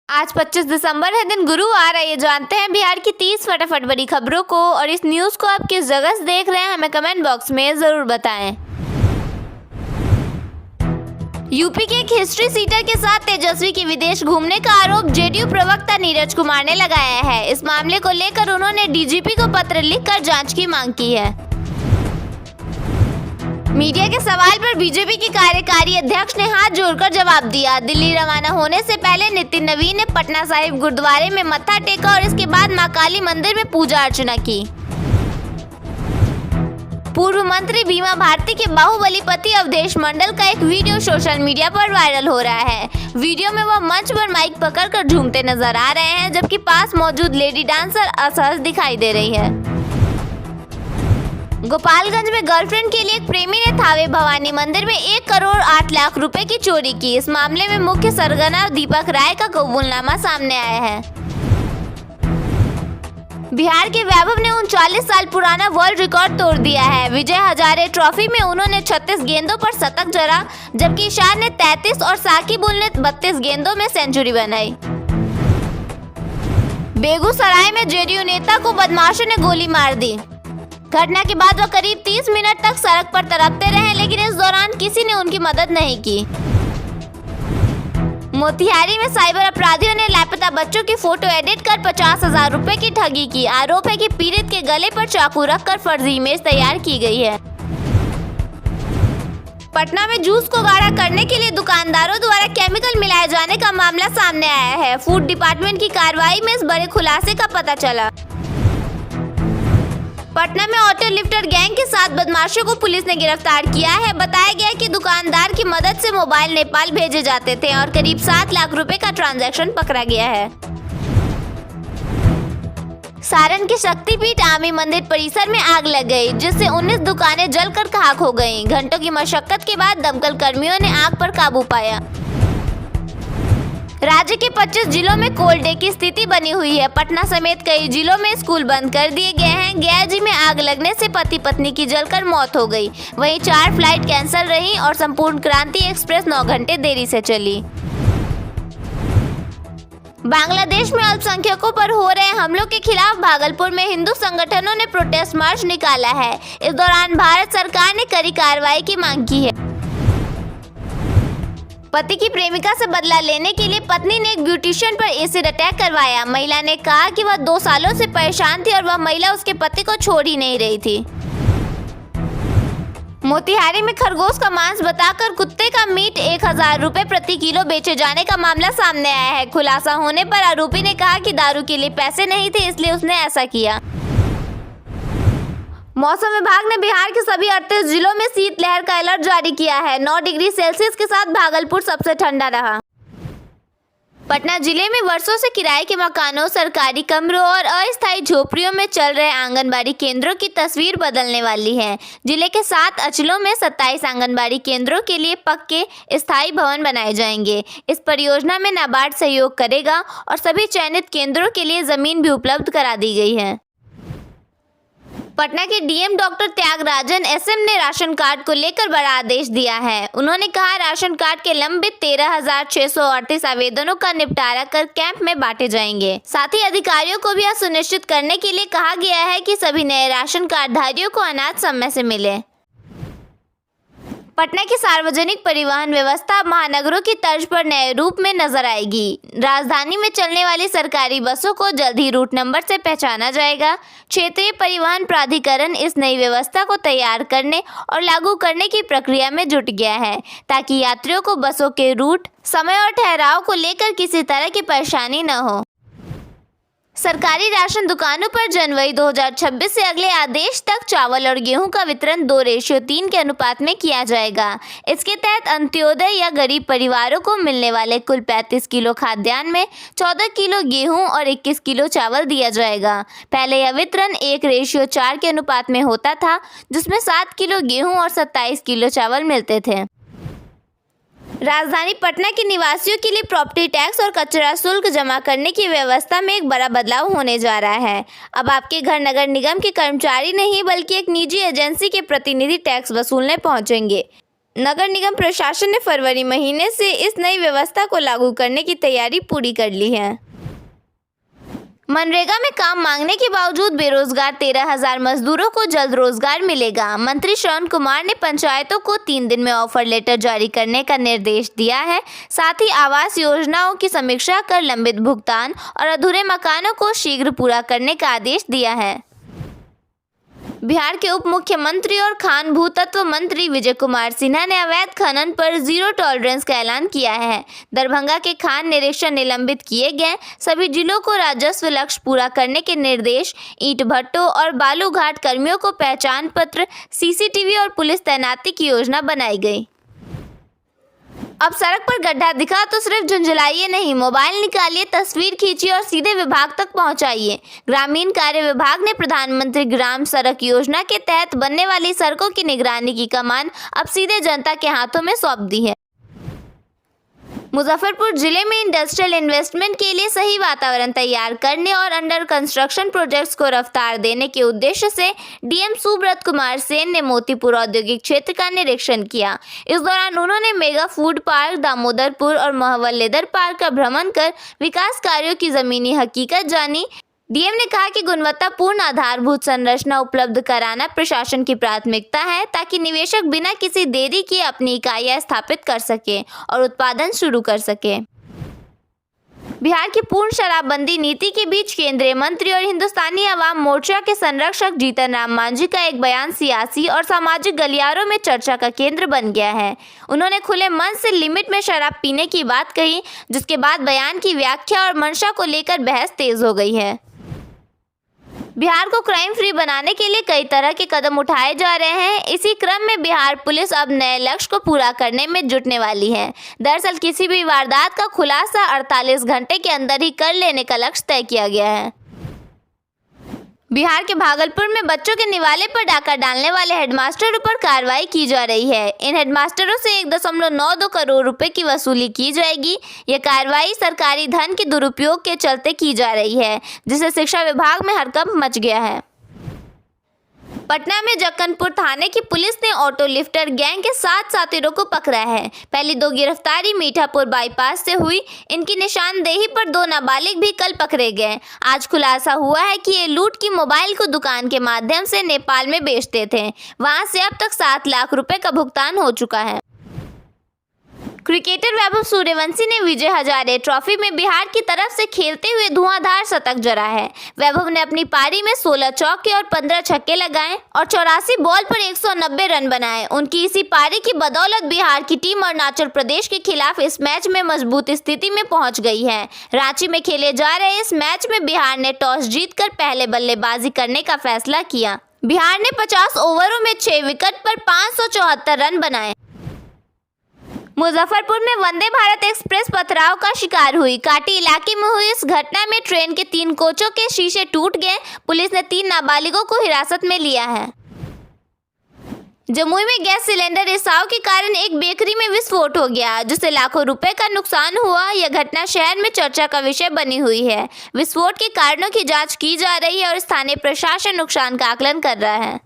आज 25 दिसंबर है, दिन गुरुवार है। ये जानते हैं बिहार की 30 फटाफट बड़ी खबरों को। और इस न्यूज़ को आप किस जगह से देख रहे हैं हमें कमेंट बॉक्स में ज़रूर बताएं। यूपी के एक हिस्ट्री सीटर के साथ तेजस्वी की विदेश घूमने का आरोप जेडीयू प्रवक्ता नीरज कुमार ने लगाया है। इस मामले को लेकर उन्होंने डीजीपी को पत्र लिखकर जांच की मांग की है। मीडिया के सवाल पर बीजेपी के कार्यकारी अध्यक्ष ने हाथ जोड़कर जवाब दिया। दिल्ली रवाना होने से पहले नितिन नवीन ने पटना साहिब गुरुद्वारे में मत्था टेका और इसके बाद मां काली मंदिर में पूजा अर्चना की। पूर्व मंत्री बीमा भारती के बाहुबली पति अवधेश मंडल का एक वीडियो सोशल मीडिया पर वायरल हो रहा है। वीडियो में वह मंच पर माइक पकड़कर झूमते नजर आ रहे हैं, जबकि पास मौजूद लेडी डांसर असहज दिखाई दे रही है। गोपालगंज में गर्लफ्रेंड के लिए एक प्रेमी ने थावे भवानी मंदिर में 1 करोड़ 8 लाख रुपए की चोरी की। इस मामले में मुख्य सरगना दीपक राय का कबूलनामा सामने आया है। बिहार के वैभव ने 39 साल पुराना वर्ल्ड रिकॉर्ड तोड़ दिया है। विजय हजारे ट्रॉफी में उन्होंने 36 गेंदों पर शतक जड़ा, जबकि ईशान ने 33 और साकिब ने 32 गेंदों में सेंचुरी बनाई। बेगूसराय में जेडीयू नेता को बदमाशों ने गोली मार दी। घटना के बाद वह करीब 30 मिनट तक सड़क पर तड़पते रहे, लेकिन इस दौरान किसी ने उनकी मदद नहीं की। मोतिहारी में साइबर अपराधियों ने लापता बच्चों की फोटो एडिट कर 50,000 रुपए की ठगी की। आरोप है कि पीड़ित के गले पर चाकू रखकर फर्जी इमेज तैयार की गई है। पटना में जूस को गाढ़ा करने के लिए दुकानदारों द्वारा केमिकल मिलाए जाने का मामला सामने आया है। फूड डिपार्टमेंट की कार्रवाई में इस बड़े खुलासे का पता चला। पटना में ऑटो लिफ्टर गैंग के 7 बदमाशों को पुलिस ने गिरफ्तार किया है। बताया गया कि दुकानदार की मदद से मोबाइल नेपाल भेजे जाते थे और करीब 7 लाख रुपए का ट्रांजैक्शन पकड़ा गया है। सारण के शक्तिपीठ आमी मंदिर परिसर में आग लग गई, जिससे 19 दुकानें जलकर खाक हो गईं। घंटों की मशक्कत के बाद दमकल कर्मियों ने आग पर काबू पाया। राज्य के 25 जिलों में कोल्ड डे की स्थिति बनी हुई है। पटना समेत कई जिलों में स्कूल बंद कर दिए गए हैं। गया में आग लगने से पति पत्नी की जलकर मौत हो गई। वहीं 4 फ्लाइट कैंसिल रहीं और संपूर्ण क्रांति एक्सप्रेस 9 घंटे देरी से चली। बांग्लादेश में अल्पसंख्यकों पर हो रहे हमलों के खिलाफ भागलपुर में हिंदू संगठनों ने प्रोटेस्ट मार्च निकाला है। इस दौरान भारत सरकार ने कड़ी कार्रवाई की मांग की है। पति की प्रेमिका से बदला लेने के लिए पत्नी ने एक ब्यूटिशियन पर एसिड अटैक करवाया। महिला ने कहा कि वह 2 सालों से परेशान थी और वह महिला उसके पति को छोड़ ही नहीं रही थी। मोतिहारी में खरगोश का मांस बताकर कुत्ते का मीट 1000 रुपए प्रति किलो बेचे जाने का मामला सामने आया है। खुलासा होने पर आरोपी ने कहा कि दारू के लिए पैसे नहीं थे, इसलिए उसने ऐसा किया। मौसम विभाग ने बिहार के सभी 38 जिलों में शीतलहर का अलर्ट जारी किया है। 9 डिग्री सेल्सियस के साथ भागलपुर सबसे ठंडा रहा। पटना जिले में वर्षों से किराए के मकानों, सरकारी कमरों और अस्थायी झोपड़ियों में चल रहे आंगनबाड़ी केंद्रों की तस्वीर बदलने वाली है। जिले के 7 अंचलों में 27 आंगनबाड़ी केंद्रों के लिए पक्के स्थायी भवन बनाए जाएंगे। इस परियोजना में नाबार्ड सहयोग करेगा और सभी चयनित केंद्रों के लिए जमीन भी उपलब्ध करा दी गई है। पटना के डीएम डॉक्टर त्यागराजन एसएम ने राशन कार्ड को लेकर बड़ा आदेश दिया है। उन्होंने कहा, राशन कार्ड के लंबित 13,638 आवेदनों का निपटारा कर कैंप में बांटे जाएंगे। साथ ही अधिकारियों को भी यह सुनिश्चित करने के लिए कहा गया है कि सभी नए राशन कार्डधारियों को अनाज समय से मिले। पटना की सार्वजनिक परिवहन व्यवस्था महानगरों की तर्ज पर नए रूप में नजर आएगी। राजधानी में चलने वाली सरकारी बसों को जल्द ही रूट नंबर से पहचाना जाएगा। क्षेत्रीय परिवहन प्राधिकरण इस नई व्यवस्था को तैयार करने और लागू करने की प्रक्रिया में जुट गया है, ताकि यात्रियों को बसों के रूट, समय और ठहराव को लेकर किसी तरह की परेशानी न हो। सरकारी राशन दुकानों पर जनवरी 2026 से अगले आदेश तक चावल और गेहूं का वितरण 2:3 के अनुपात में किया जाएगा। इसके तहत अंत्योदय या गरीब परिवारों को मिलने वाले कुल 35 किलो खाद्यान्न में 14 किलो गेहूं और 21 किलो चावल दिया जाएगा। पहले यह वितरण 1:4 के अनुपात में होता था, जिसमें 7 किलो गेहूं और 27 किलो चावल मिलते थे। राजधानी पटना के निवासियों के लिए प्रॉपर्टी टैक्स और कचरा शुल्क जमा करने की व्यवस्था में एक बड़ा बदलाव होने जा रहा है। अब आपके घर नगर निगम के कर्मचारी नहीं, बल्कि एक निजी एजेंसी के प्रतिनिधि टैक्स वसूलने पहुंचेंगे। नगर निगम प्रशासन ने फरवरी महीने से इस नई व्यवस्था को लागू करने की तैयारी पूरी कर ली है। मनरेगा में काम मांगने के बावजूद बेरोजगार 13,000 मजदूरों को जल्द रोजगार मिलेगा। मंत्री श्रवण कुमार ने पंचायतों को 3 दिन में ऑफर लेटर जारी करने का निर्देश दिया है। साथ ही आवास योजनाओं की समीक्षा कर लंबित भुगतान और अधूरे मकानों को शीघ्र पूरा करने का आदेश दिया है। बिहार के उप मुख्यमंत्री और खान भूतत्व मंत्री विजय कुमार सिन्हा ने अवैध खनन पर जीरो टॉलरेंस का ऐलान किया है। दरभंगा के खान निरीक्षण निलंबित किए गए। सभी जिलों को राजस्व लक्ष्य पूरा करने के निर्देश। ईंट भट्टों और बालू घाट कर्मियों को पहचान पत्र, सीसीटीवी और पुलिस तैनाती की योजना बनाई गई। अब सड़क पर गड्ढा दिखा तो सिर्फ झुंझलाइए नहीं, मोबाइल निकालिए, तस्वीर खींचिए और सीधे विभाग तक पहुंचाइए। ग्रामीण कार्य विभाग ने प्रधानमंत्री ग्राम सड़क योजना के तहत बनने वाली सड़कों की निगरानी की कमान अब सीधे जनता के हाथों में सौंप दी है। मुजफ्फरपुर जिले में इंडस्ट्रियल इन्वेस्टमेंट के लिए सही वातावरण तैयार करने और अंडर कंस्ट्रक्शन प्रोजेक्ट्स को रफ्तार देने के उद्देश्य से डीएम सुब्रत कुमार सेन ने मोतीपुर औद्योगिक क्षेत्र का निरीक्षण किया। इस दौरान उन्होंने मेगा फूड पार्क, दामोदरपुर और महावल लेदर पार्क का भ्रमण कर विकास कार्यों की जमीनी हकीकत जानी। डीएम ने कहा कि गुणवत्तापूर्ण आधारभूत संरचना उपलब्ध कराना प्रशासन की प्राथमिकता है, ताकि निवेशक बिना किसी देरी के अपनी इकाइयां स्थापित कर सके और उत्पादन शुरू कर सके। बिहार की पूर्ण शराबबंदी नीति के बीच केंद्रीय मंत्री और हिंदुस्तानी अवाम मोर्चा के संरक्षक जीतन राम मांझी का एक बयान सियासी और सामाजिक गलियारों में चर्चा का केंद्र बन गया है। उन्होंने खुले मन से लिमिट में शराब पीने की बात कही, जिसके बाद बयान की व्याख्या और मंशा को लेकर बहस तेज हो गई है। बिहार को क्राइम फ्री बनाने के लिए कई तरह के कदम उठाए जा रहे हैं। इसी क्रम में बिहार पुलिस अब नए लक्ष्य को पूरा करने में जुटने वाली है। दरअसल किसी भी वारदात का खुलासा 48 घंटे के अंदर ही कर लेने का लक्ष्य तय किया गया है। बिहार के भागलपुर में बच्चों के निवाले पर डाका डालने वाले हेडमास्टरों पर कार्रवाई की जा रही है। इन हेडमास्टरों से 1.92 करोड़ रुपए की वसूली की जाएगी। यह कार्रवाई सरकारी धन के दुरुपयोग के चलते की जा रही है, जिससे शिक्षा विभाग में हड़कंप मच गया है। पटना में जक्कनपुर थाने की पुलिस ने ऑटो लिफ्टर गैंग के 7 साथीरों को पकड़ा है। पहली 2 गिरफ्तारी मीठापुर बाईपास से हुई। इनकी निशानदेही पर 2 नाबालिग भी कल पकड़े गए। आज खुलासा हुआ है कि ये लूट की मोबाइल को दुकान के माध्यम से नेपाल में बेचते थे। वहां से अब तक 7 लाख रुपए का भुगतान हो चुका है। क्रिकेटर वैभव सूर्यवंशी ने विजय हजारे ट्रॉफी में बिहार की तरफ से खेलते हुए धुआंधार शतक जड़ा है। वैभव ने अपनी पारी में 16 चौके और 15 छक्के लगाए और 84 बॉल पर 190 रन बनाए। उनकी इसी पारी की बदौलत बिहार की टीम अरुणाचल प्रदेश के खिलाफ इस मैच में मजबूत स्थिति में पहुंच गई है। रांची में खेले जा रहे इस मैच में बिहार ने टॉस जीतकर पहले बल्लेबाजी करने का फैसला किया। बिहार ने 50 ओवरों में 6 विकेट पर 574 रन बनाए। मुजफ्फरपुर में वंदे भारत एक्सप्रेस पथराव का शिकार हुई। काटी इलाके में हुई इस घटना में ट्रेन के 3 कोचों के शीशे टूट गए। पुलिस ने 3 नाबालिगों को हिरासत में लिया है। जमुई में गैस सिलेंडर रिसाव के कारण एक बेकरी में विस्फोट हो गया, जिससे लाखों रुपए का नुकसान हुआ। यह घटना शहर में चर्चा का विषय बनी हुई है। विस्फोट के कारणों की जांच की जा रही है और स्थानीय प्रशासन नुकसान का आकलन कर रहा है।